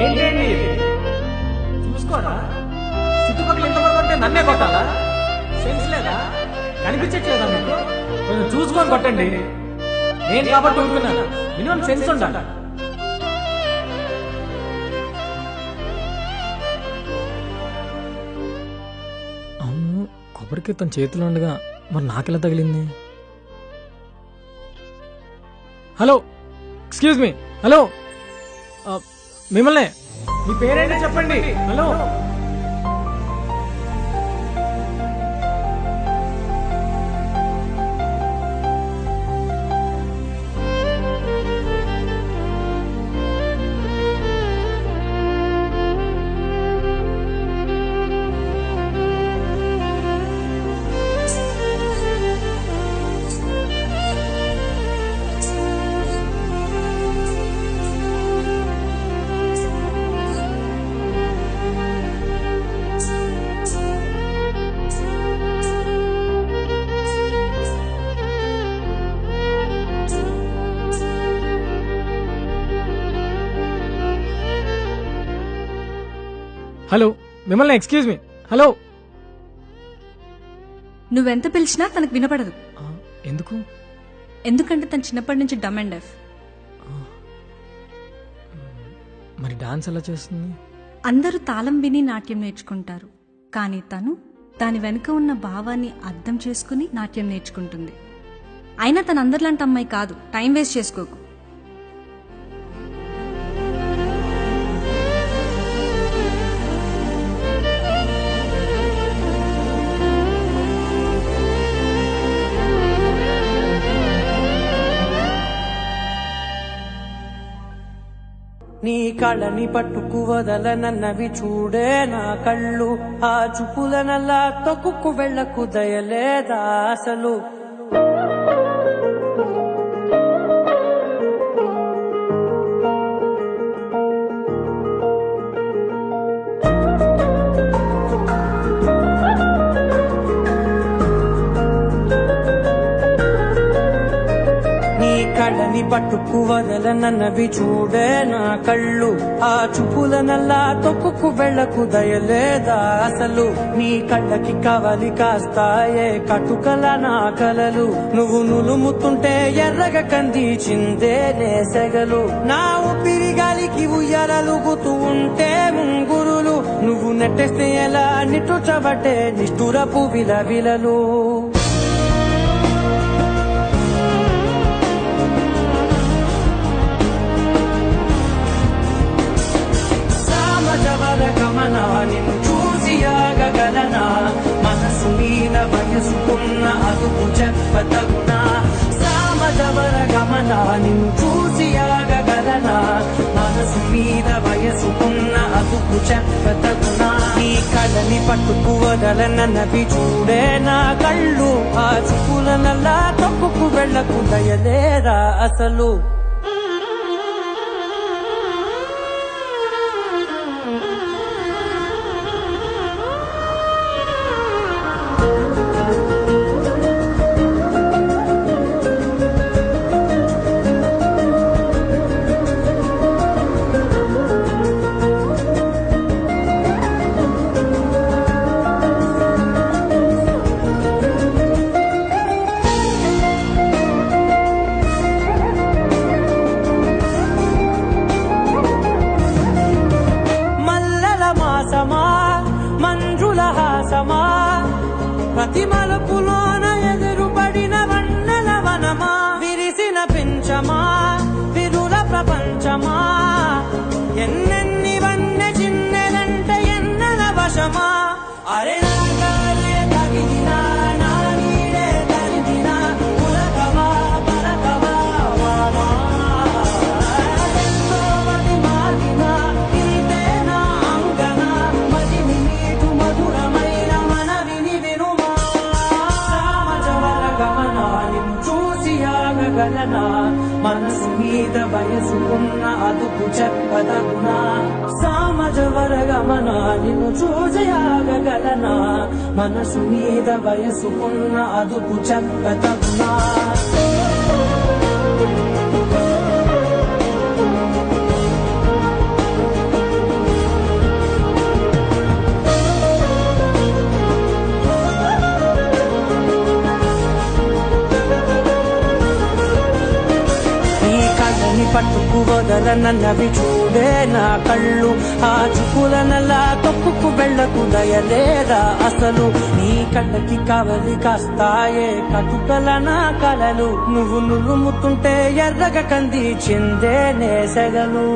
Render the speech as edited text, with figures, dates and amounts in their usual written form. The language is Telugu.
ఏంటండి చూసుకోరా, చుట్టుపక్కల ఎంతమంది ఉంటే నన్నే కొట్టాలా? సెన్స్ లేదా? కనిపించట్లేదా మీకు? కొంచెం చూసుకొని కొట్టండి. నేను కాబట్టి ఊరుకున్నాను, మినిమం సెన్స్ ఉండాలి. అవును, కొబ్బరికి తన చేతిలో ఉండగా మరి నాకెలా తగిలింది? Hello, excuse me. హలో, మిమ్మల్ని, మీ పేరేంటో చెప్పండి. హలో, హలో, మిమ్మల్ని, ఎక్స్క్యూజ్ మీ. హలో. నువ్వెంత పిలిచినా తనకు వినపడదు. ఎందుకు? ఎందుకంటే తను చిన్నప్పటి నుంచి డమ్ అండ్ డెఫ్. మరి డాన్స్ ఎలా చేస్తుంది? అందరూ తాళం విని నాట్యం నేర్చుకుంటారు, కానీ తను దాని వెనుక ఉన్న భావాన్ని అర్థం చేసుకుని నాట్యం నేర్చుకుంటుంది. అయినా తను అందరిలాంటి అమ్మాయి కాదు. టైం వేస్ట్ చేసుకోకు. నీ కళ్ళని పట్టుకు వదలనన్నవి చూడే నా కళ్ళు, ఆ చూపులనల్లా తొక్కుకు వెళ్ళకు దయలేదా అసలు? కళ్ళని పట్టుకు వదలనన్నవి చూడే నా కళ్ళు, ఆ చూపులనల్లా తొక్కుకు వెళ్ళకు దయలేదా అసలు? నీ కళ్ళకి కవలి కాస్తాయే కటుకల నా కలలు, నువ్వు నులుముతుంటే ఎర్రగ కందిచిందే నేసెగలు. నా ఊపిరి గాలికి ఉయ్యాలలుగుతూ ఉంటే ముంగురులు, నువ్వు నెట్టేస్తే ఎలా నిట్టుచబట్టే నిష్ఠురపు విలవిలలు. నిన్ను చూసి ఆగగలనా? మనసు మీద వయసుకున్న అదుపు చెప్పతగునా? సామజవర గమన నిన్ను చూసి ఆగగలనా? మనసు మీద వయసుకున్న అదుపు చెప్పతగునా? నీ కళ్ళని పట్టుకు వదలనన్నవి చూడే నా కళ్ళు, ఆ చూపులనల్లా తప్పుకు వెళ్ళకు దయలేరా అసలు? మంజుల హాసమా, ప్రతి మలుపులోన ఎదురుపడిన వన్నెల వనమా, విరిసిన పించమా, విరుల ప్రపంచమా, ఎన్నెన్ని వన్నె చిన్నెలంటే ఎన్నెల వశమా. అరే నాగాలే తగిలినా, నా నీడే తరిమినా, పులకవా పలకవా వామా, ఎంతో మది మారినా ఇంతే నా అంగన, మదిని నీటు మధురమైన మనవిని వినుమా. సామజవర గమన నిన్ను చూసి ఆగగలనా? మనసు మీద వయసుకున్న అదుపు చెప్పదగునా? సామజవర గమన నిన్ను చూసి ఆగగలనా? మనసు మీద వయసుకున్న అదుపు చెప్పదగునా? పట్టుకు వదలనన్నవి చూడే నా కళ్ళు ఆ చుకులనల్లా తొక్కుకు వెళ్ళకు దయలేదా అసలు నీ కళ్ళకి కావలి కాస్తాయే కటుకల నా కలలు నువ్వు నులుముతుంటే ఎర్రగ కంది చిందే నేసెగలు